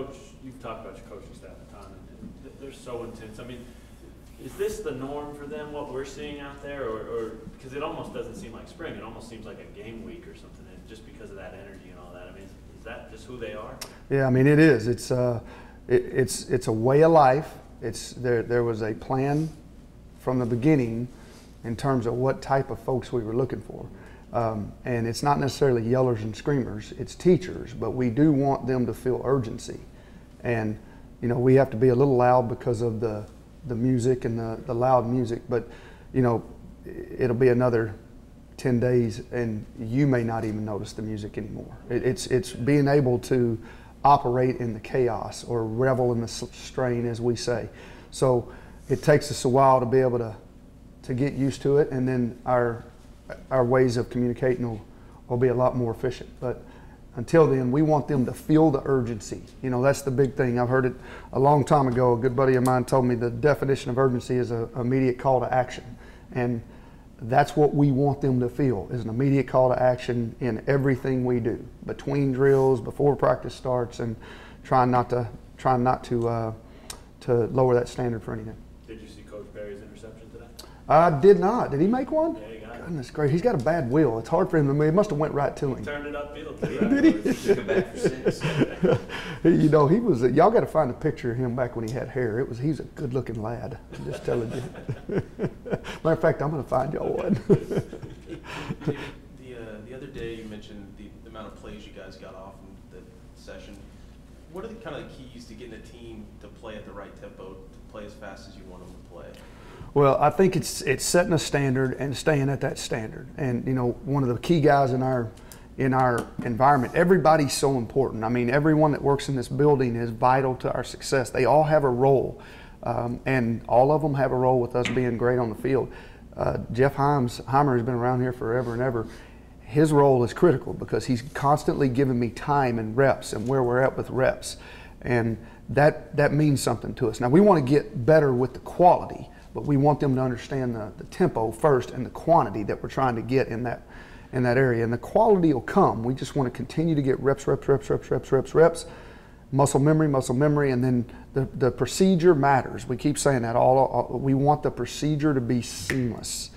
coach, you've talked about your coaching staff a ton, and they're so intense. I mean, is this the norm for them, what we're seeing out there, or because it almost doesn't seem like spring, it almost seems like a game week or something, and just because of that energy and all that. I mean, is that just who they are? Yeah, I mean, it is. It's a way of life. There was a plan from the beginning in terms of what type of folks we were looking for. And it's not necessarily yellers and screamers, it's teachers, but we do want them to feel urgency. And, you know, we have to be a little loud because of the music and the loud music, but, you know, it'll be another 10 days and you may not even notice the music anymore. It's being able to operate in the chaos or revel in the strain, as we say. So it takes us a while to be able to get used to it, and then our ways of communicating will be a lot more efficient. But until then, we want them to feel the urgency. You know, that's the big thing. I've heard it a long time ago. A good buddy of mine told me the definition of urgency is an immediate call to action. And that's what we want them to feel, is an immediate call to action in everything we do, between drills, before practice starts, and trying not to lower that standard for anything. Did you see Coach Barry's interception today? I did not. Did he make one? Yeah, he got it. Goodness gracious, he's got a bad wheel. It's hard for him to move. It must have went right to him. Turned it upfield. Did he? Took it back for 6. You know, he was. Y'all got to find a picture of him back when he had hair. He's a good-looking lad. I'm just telling you. Matter of fact, I'm going to find y'all one. The other day you mentioned the amount of plays you guys got off in the session. What are the kind of the keys to getting a team to play at the right tempo, to play as fast as you want them to play? Well, I think it's setting a standard and staying at that standard. And you know, one of the key guys in our environment, everybody's so important. I mean, everyone that works in this building is vital to our success. They all have a role, and all of them have a role with us being great on the field. Jeff Heimer has been around here forever and ever. His role is critical because he's constantly giving me time and reps and where we're at with reps. And that means something to us. Now, we want to get better with the quality, but we want them to understand the tempo first and the quantity that we're trying to get in that area. And the quality will come. We just want to continue to get reps, muscle memory, and then the procedure matters. We keep saying that. We want the procedure to be seamless.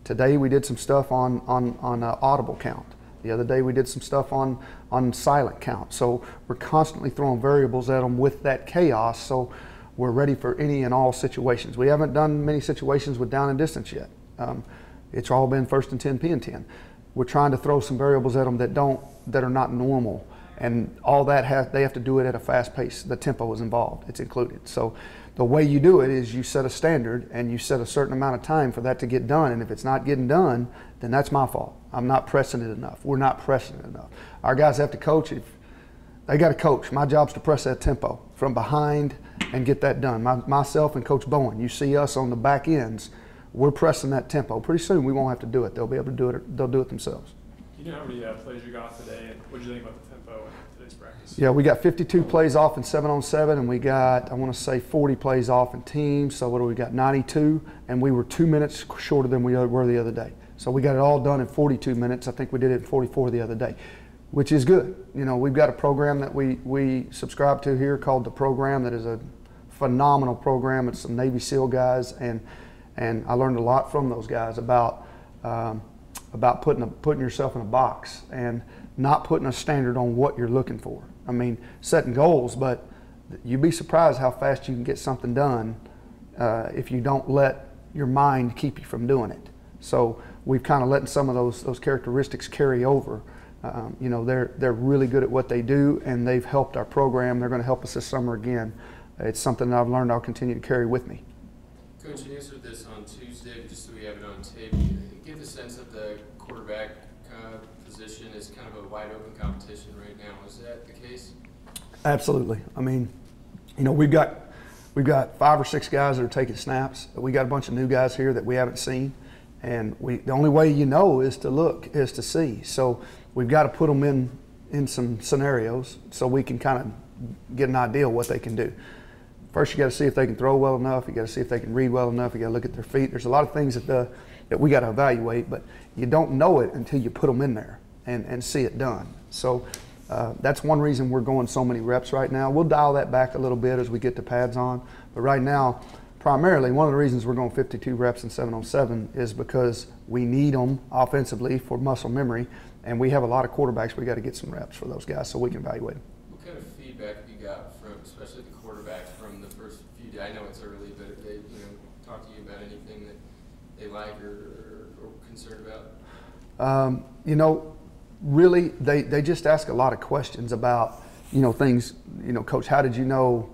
Today we did some stuff on audible count. The other day we did some stuff on silent count. So we're constantly throwing variables at them with that chaos, so we're ready for any and all situations. We haven't done many situations with down and distance yet. It's all been 1st and 10, P and 10. We're trying to throw some variables at them that are not normal, and all that they have to do it at a fast pace. The tempo is involved; it's included. So the way you do it is you set a standard and you set a certain amount of time for that to get done. And if it's not getting done, then that's my fault. I'm not pressing it enough. We're not pressing it enough. Our guys have to coach. They got to coach. My job's to press that tempo from behind and get that done. Myself and Coach Bowen, you see us on the back ends. We're pressing that tempo. Pretty soon we won't have to do it. They'll be able to do it. They'll do it themselves. You know how many plays you got today, and what did you think about the tempo in today's practice? Yeah, we got 52 plays off in 7-on-7, and we got, I want to say, 40 plays off in teams. So what do we got? 92, and we were 2 minutes shorter than we were the other day. So we got it all done in 42 minutes. I think we did it in 44 the other day, which is good. You know, we've got a program that we subscribe to here called The Program that is a phenomenal program. It's some Navy SEAL guys, and I learned a lot from those guys about putting yourself in a box and not putting a standard on what you're looking for. I mean, setting goals, but you'd be surprised how fast you can get something done if you don't let your mind keep you from doing it. So we've kind of letting some of those characteristics carry over. You know, they're really good at what they do, and they've helped our program. They're going to help us this summer again. It's something that I've learned I'll continue to carry with me. Coach, you answered this on Tuesday, but just so we have it on tape, give the sense that the quarterback position is kind of a wide open competition right now. Is that the case? Absolutely. I mean, you know, we've got 5 or 6 guys that are taking snaps. We got a bunch of new guys here that we haven't seen, and the only way you know is to look, is to see. So we've got to put them in some scenarios so we can kind of get an idea of what they can do. First, you got to see if they can throw well enough. You got to see if they can read well enough. You got to look at their feet. There's a lot of things that we got to evaluate, but you don't know it until you put them in there and see it done. So That's one reason we're going so many reps right now. We'll dial that back a little bit as we get the pads on, but right now, primarily, one of the reasons we're going 52 reps in 7-on-7 is because we need them offensively for muscle memory, and we have a lot of quarterbacks. We got to get some reps for those guys so we can evaluate them. What kind of feedback have you got from, especially the quarterbacks, from the first few days? I know it's early, but if they, talk to you about anything that they like or concerned about? Really, they just ask a lot of questions about, things. Coach, how did you know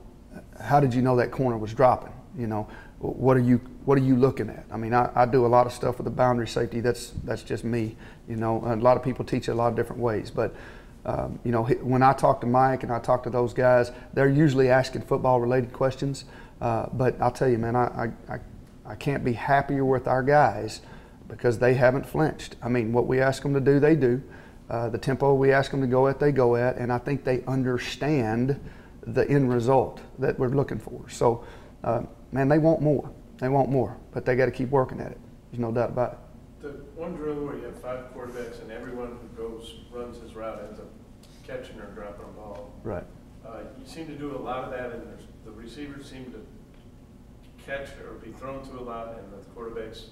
that corner was dropping? What are you looking at? I mean, I do a lot of stuff with the boundary safety. That's just me. A lot of people teach it a lot of different ways. But when I talk to Mike and I talk to those guys, they're usually asking football-related questions. But I'll tell you, man, I can't be happier with our guys because they haven't flinched. I mean, what we ask them to do, they do. The tempo we ask them to go at, they go at, and I think they understand the end result that we're looking for. So, man, they want more. They want more, but they got to keep working at it. There's no doubt about it. The one drill where you have 5 quarterbacks and everyone who runs his route ends up catching or dropping a ball. Right. You seem to do a lot of that, and the receivers seem to catch or be thrown to a lot, and the quarterbacks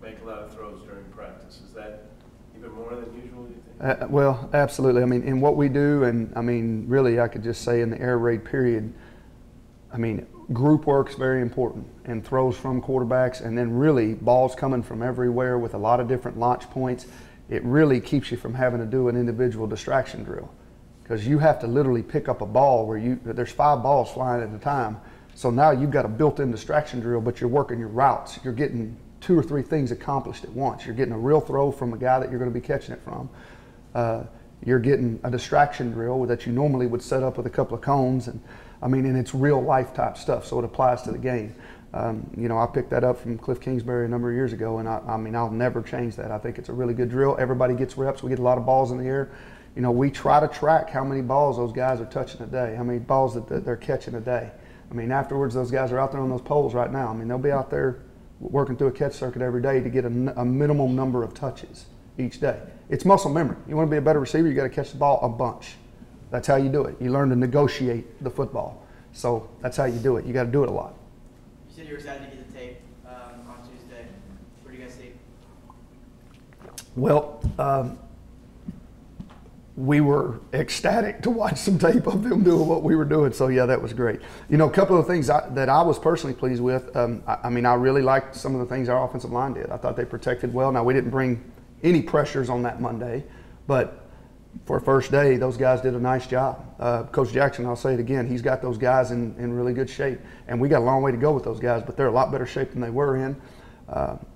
make a lot of throws during practice. Is that even more than usual, do you think? Well, absolutely. I mean, in what we do, and I mean, really, I could just say in the air raid period, I mean, group work's very important, and throws from quarterbacks, and then really balls coming from everywhere with a lot of different launch points. It really keeps you from having to do an individual distraction drill, because you have to literally pick up a ball where there's 5 balls flying at a time. So now you've got a built-in distraction drill, but you're working your routes. You're getting 2 or 3 things accomplished at once. You're getting a real throw from a guy that you're going to be catching it from. You're getting a distraction drill that you normally would set up with a couple of cones, and it's real life type stuff, so it applies to the game. I picked that up from Cliff Kingsbury a number of years ago, and I'll never change that. I think it's a really good drill. Everybody gets reps. We get a lot of balls in the air. We try to track how many balls those guys are touching a day, how many balls that they're catching a day. Afterwards, those guys are out there on those poles right now. They'll be out there working through a catch circuit every day to get a minimum number of touches each day. It's muscle memory. You want to be a better receiver, you got to catch the ball a bunch. That's how you do it. You learn to negotiate the football. So that's how you do it. You got to do it a lot. You said you were excited to get the tape on Tuesday. What do you guys see? Well, we were ecstatic to watch some tape of them doing what we were doing. So, yeah, that was great. A couple of things that I was personally pleased with, I really liked some of the things our offensive line did. I thought they protected well. Now, we didn't bring any pressures on that Monday, but for a first day, those guys did a nice job. Coach Jackson, I'll say it again, he's got those guys in really good shape. And we got a long way to go with those guys, but they're a lot better shape than they were in.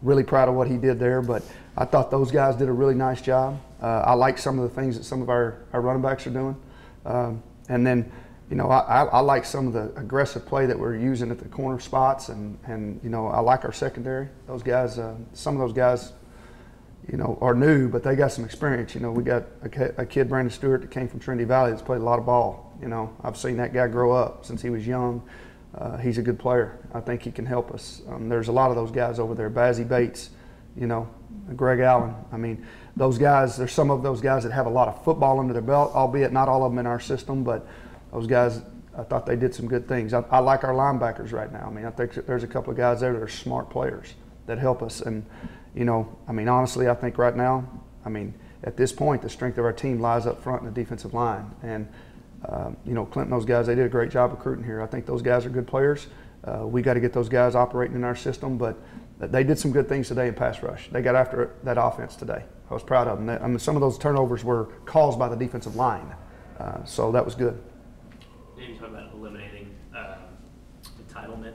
Really proud of what he did there, but I thought those guys did a really nice job. I like some of the things that some of our running backs are doing. And then, I like some of the aggressive play that we're using at the corner spots, and I like our secondary. Those guys, some of those guys, are new, but they got some experience. We got a kid, Brandon Stewart, that came from Trinity Valley that's played a lot of ball. I've seen that guy grow up since he was young. He's a good player. I think he can help us. There's a lot of those guys over there. Bazzie Bates, Greg Allen. Those guys, there's some of those guys that have a lot of football under their belt, albeit not all of them in our system, but those guys, I thought they did some good things. I like our linebackers right now. I think there's a couple of guys there that are smart players that help us. And, honestly, I think right now, at this point, the strength of our team lies up front in the defensive line. And, Clinton, those guys, they did a great job recruiting here. I think those guys are good players. We got to get those guys operating in our system, but they did some good things today in pass rush. They got after that offense today. I was proud of them. Some of those turnovers were caused by the defensive line, so that was good. You talk about eliminating entitlement.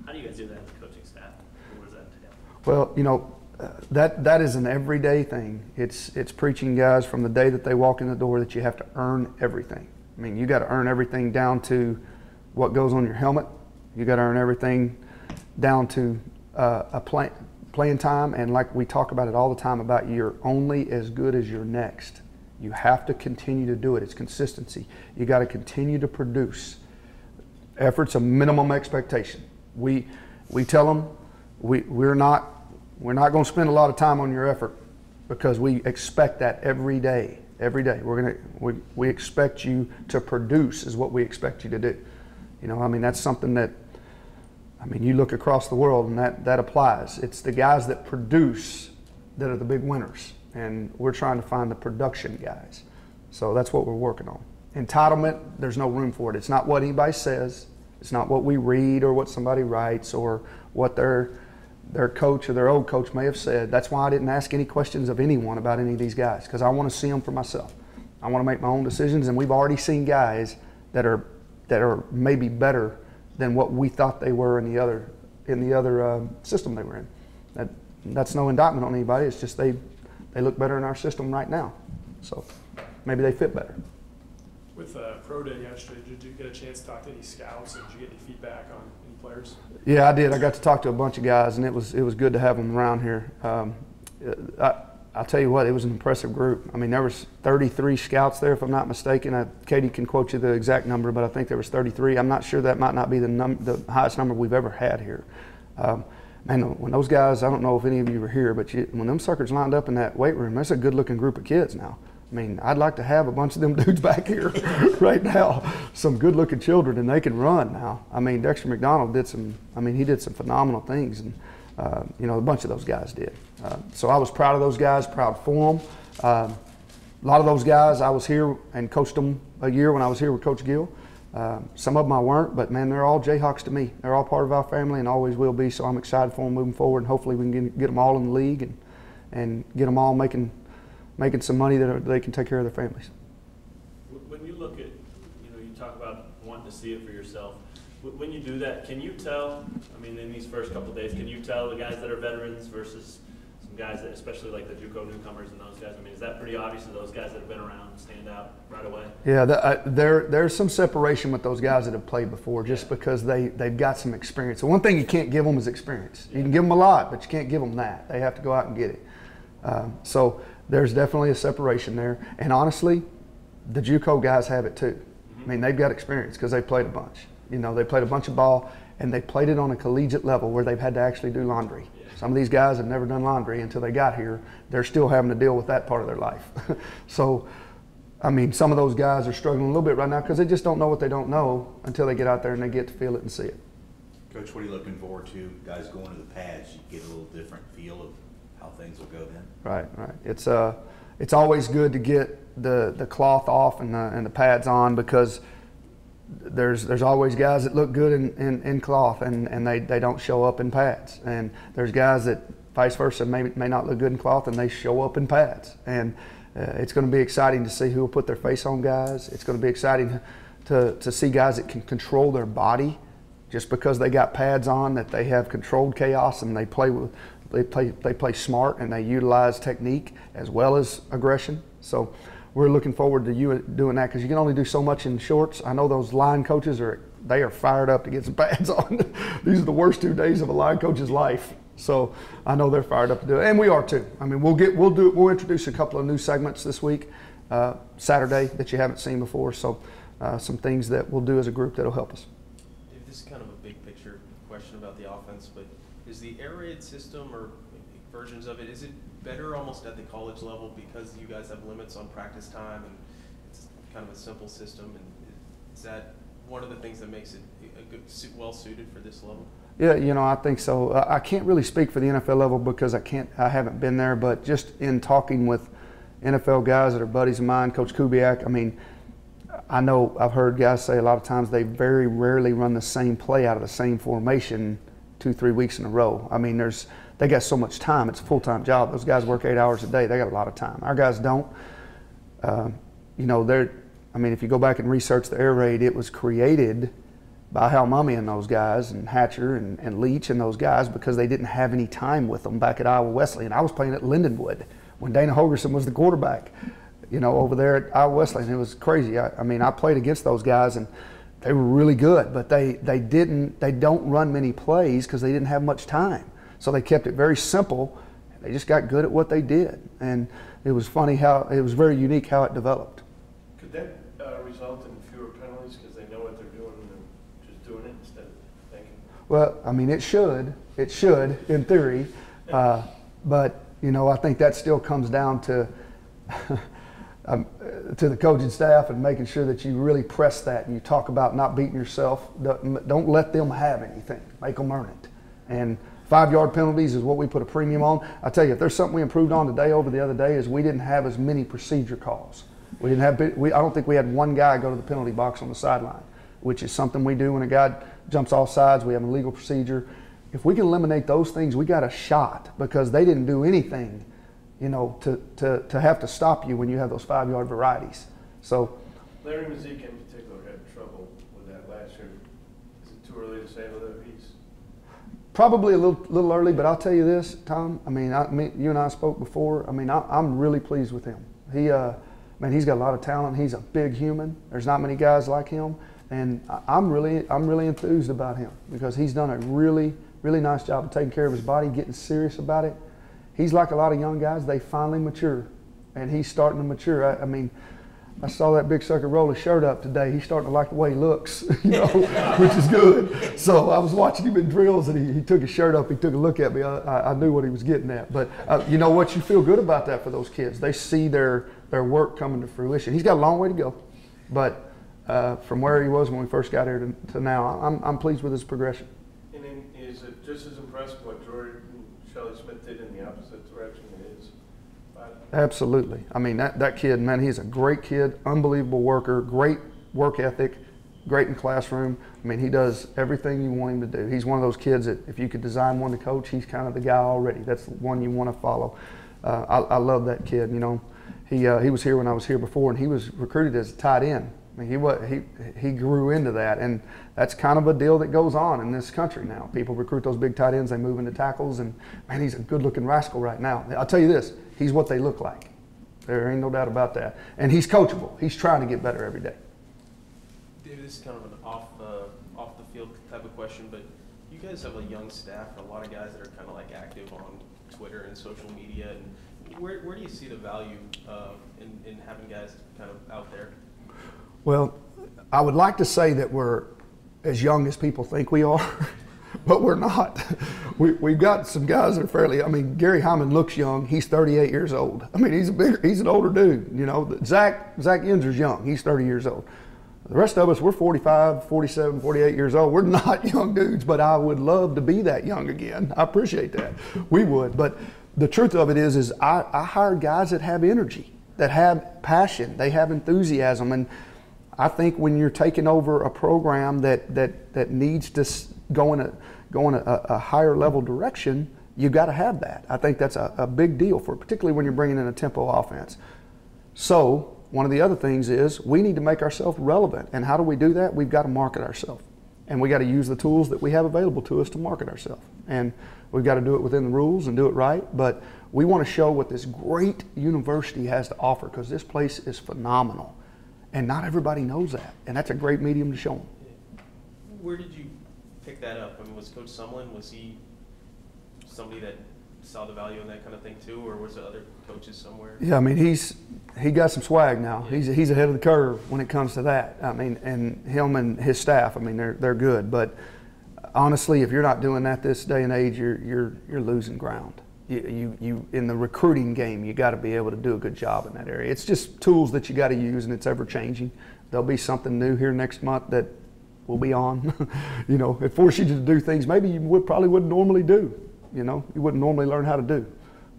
How do you guys do that as a coaching staff? What does that entail? Well, that is an everyday thing. It's preaching guys from the day that they walk in the door that you have to earn everything. You got to earn everything down to what goes on your helmet. You got to earn everything down to playing time, and like we talk about it all the time about you're only as good as your next. You have to continue to do it. It's consistency. You got to continue to produce. Effort's a minimum expectation. We tell them we're not going to spend a lot of time on your effort because we expect that every day. every day. We expect you to produce is what we expect you to do. You know, I mean, that's something that, I mean, you look across the world and that applies. It's the guys that produce that are the big winners, and we're trying to find the production guys. So that's what we're working on. Entitlement, there's no room for it. It's not what anybody says. It's not what we read or what somebody writes or what their coach or their old coach may have said. That's why I didn't ask any questions of anyone about any of these guys, because I want to see them for myself. I want to make my own decisions, and we've already seen guys that are maybe better than what we thought they were in the other system they were in. That's no indictment on anybody. It's just they look better in our system right now, so maybe they fit better. With Pro Day yesterday, did you get a chance to talk to any scouts, and did you get any feedback on any players? Yeah, I did. I got to talk to a bunch of guys, and it was good to have them around here. I'll tell you what, it was an impressive group. I mean, there was 33 scouts there, if I'm not mistaken. Katie can quote you the exact number, but I think there was 33. I'm not sure, that might not be the highest number we've ever had here. Man, when those guys, I don't know if any of you were here, but when them suckers lined up in that weight room, that's a good-looking group of kids now. I mean, I'd like to have a bunch of them dudes back here right now. Some good-looking children, and they can run now. I mean, Dexter McDonald he did some phenomenal things, and you know, a bunch of those guys did. So I was proud of those guys, proud for them. A lot of those guys, I was here and coached them a year when I was here with Coach Gill. Some of them I weren't, but man, they're all Jayhawks to me. They're all part of our family and always will be, so I'm excited for them moving forward, and hopefully we can get them all in the league and get them all making some money that they can take care of their families. When you look at, you know, you talk about wanting to see it for yourself. When you do that, can you tell, I mean, in these first couple of days, can you tell the guys that are veterans versus some guys that, especially like the JUCO newcomers and those guys? I mean, is that pretty obvious that those guys that have been around stand out right away? Yeah, there's some separation with those guys that have played before, just because they've got some experience. The one thing you can't give them is experience. You can give them a lot, but you can't give them that. They have to go out and get it. So there's definitely a separation there. And honestly, the JUCO guys have it too. I mean, they've got experience because they played a bunch. You know, they played a bunch of ball, and they played it on a collegiate level where they've had to actually do laundry. Some of these guys have never done laundry until they got here. They're still having to deal with that part of their life. So, I mean, some of those guys are struggling a little bit right now because they just don't know what they don't know until they get out there and they get to feel it and see it. Coach, what are you looking forward to? Guys going to the pads, you get a little different feel of how things will go then? Right. It's always good to get the cloth off and the pads on, because there's always guys that look good in cloth and they don't show up in pads, and there's guys that vice versa may not look good in cloth and they show up in pads, and it's going to be exciting to see who will put their face on guys. It's going to be exciting to see guys that can control their body just because they got pads on, that they have controlled chaos and they play smart and they utilize technique as well as aggression. So we're looking forward to you doing that, because you can only do so much in shorts. I know those line coaches are fired up to get some pads on. These are the worst 2 days of a line coach's life. So I know they're fired up to do it, and we are too. I mean, we'll introduce a couple of new segments this week, Saturday, that you haven't seen before. So some things that we'll do as a group that'll help us. Dave, this is kind of a big picture question about the offense, but is the air raid system or versions of it, is it better almost at the college level because you guys have limits on practice time and it's kind of a simple system? And is that one of the things that makes it well suited for this level? Yeah, you know, I think so. I can't really speak for the NFL level because I haven't been there, but just in talking with NFL guys that are buddies of mine, Coach Kubiak, I mean, I know I've heard guys say a lot of times they very rarely run the same play out of the same formation 2-3 weeks in a row. I mean, they got so much time. It's a full-time job. Those guys work 8 hours a day. They got a lot of time. Our guys don't. You know, I mean, if you go back and research the air raid, it was created by Hal Mummy and those guys, and Hatcher and Leach and those guys, because they didn't have any time with them back at Iowa Wesleyan. I was playing at Lindenwood when Dana Holgerson was the quarterback, you know, over there at Iowa Wesleyan. It was crazy. I mean, I played against those guys, and they were really good, but they don't run many plays because they didn't have much time. So they kept it very simple. They just got good at what they did, and it was funny how it was very unique how it developed. Could that result in fewer penalties because they know what they're doing and just doing it instead of thinking? Well, I mean, it should in theory, but you know, I think that still comes down to to the coaching staff and making sure that you really press that and you talk about not beating yourself. Don't let them have anything. Make them earn it. And 5-yard penalties is what we put a premium on. I tell you, if there's something we improved on today over the other day is we didn't have as many procedure calls. We didn't have. I don't think we had one guy go to the penalty box on the sideline, which is something we do when a guy jumps off sides. We have a legal procedure. If we can eliminate those things, we got a shot because they didn't do anything, you know, to have to stop you when you have those 5-yard varieties. So Larry Mazik in particular had trouble with that last year. Is it too early to say whether he's? Probably a little early, but I'll tell you this, Tom. I mean, you and I spoke before. I mean, I'm really pleased with him. Man, he's got a lot of talent. He's a big human. There's not many guys like him, and I'm really enthused about him because he's done a really nice job of taking care of his body, getting serious about it. He's like a lot of young guys. They finally mature, and he's starting to mature. I mean, I saw that big sucker roll his shirt up today. He's starting to like the way he looks, you know, which is good. So I was watching him in drills, and he took his shirt up. He took a look at me. I knew what he was getting at. But you know what? You feel good about that for those kids. They see their work coming to fruition. He's got a long way to go, but from where he was when we first got here to now, I'm pleased with his progression. And then is it just as impressive what Jordan Shelley Smith did in the opposite direction it is? Absolutely. I mean, that kid, man, he's a great kid, unbelievable worker, great work ethic, great in classroom. I mean, he does everything you want him to do. He's one of those kids that if you could design one to coach, he's kind of the guy already. That's the one you want to follow. I love that kid. You know, he was here when I was here before, and he was recruited as a tight end. I mean, he grew into that, and that's kind of a deal that goes on in this country now. People recruit those big tight ends, they move into tackles, and man, he's a good-looking rascal right now. I'll tell you this, he's what they look like. There ain't no doubt about that. And he's coachable. He's trying to get better every day. David, this is kind of an off the field type of question, but you guys have a young staff, a lot of guys that are kind of like active on Twitter and social media. And where do you see the value in having guys kind of out there? Well, I would like to say that we're as young as people think we are, but we're not. We've got some guys that are fairly, I mean, Gary Hyman looks young. He's 38 years old. I mean, he's an older dude, you know. Zach Yenser's young. He's 30 years old. The rest of us, we're 45, 47, 48 years old. We're not young dudes, but I would love to be that young again. I appreciate that. We would. But the truth of it is I hired guys that have energy, that have passion, they have enthusiasm. And I think when you're taking over a program that needs to go in a higher level direction, you got to have that. I think that's a big deal for it, particularly when you're bringing in a tempo offense. So one of the other things is we need to make ourselves relevant. And how do we do that? We've got to market ourselves. And we got to use the tools that we have available to us to market ourselves. And we've got to do it within the rules and do it right. But we want to show what this great university has to offer because this place is phenomenal. And not everybody knows that. And that's a great medium to show them. Where did you pick that up? I mean, was Coach Sumlin, was he somebody that saw the value in that kind of thing too, or was it other coaches somewhere? Yeah, I mean, he got some swag now. Yeah. He's ahead of the curve when it comes to that. I mean, and him and his staff, I mean, they're good. But honestly, if you're not doing that this day and age, you're losing ground. You in the recruiting game, you got to be able to do a good job in that area. It's just tools that you got to use, and it's ever changing. There'll be something new here next month that will be on. You know, it forces you to do things maybe you probably wouldn't normally do. You know, you wouldn't normally learn how to do.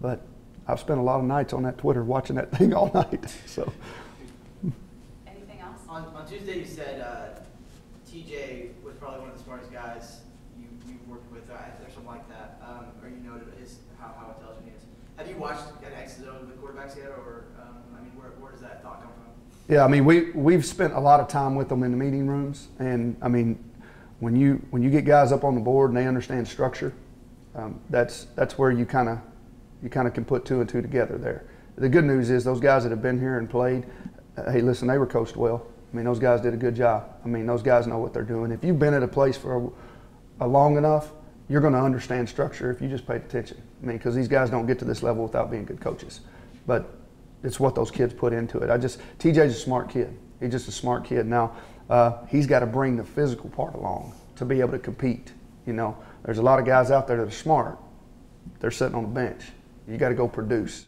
But I've spent a lot of nights on that Twitter watching that thing all night. So. Anything else? On Tuesday, you said TJ was probably one of the smartest guys you worked with, or something like that, or you noted how intelligent he is. Have you watched an X's and O's with quarterbacks yet, or I mean, where does that thought come from? Yeah, I mean, we've spent a lot of time with them in the meeting rooms, and I mean, when you get guys up on the board and they understand structure, that's where you kind of can put two and two together there. The good news is those guys that have been here and played, hey, listen, they were coached well. I mean, those guys did a good job. I mean, those guys know what they're doing. If you've been at a place for a long enough, you're going to understand structure if you just paid attention. I mean, because these guys don't get to this level without being good coaches. But it's what those kids put into it. TJ's a smart kid. He's just a smart kid. Now, he's got to bring the physical part along to be able to compete. You know, there's a lot of guys out there that are smart. They're sitting on the bench. You got to go produce.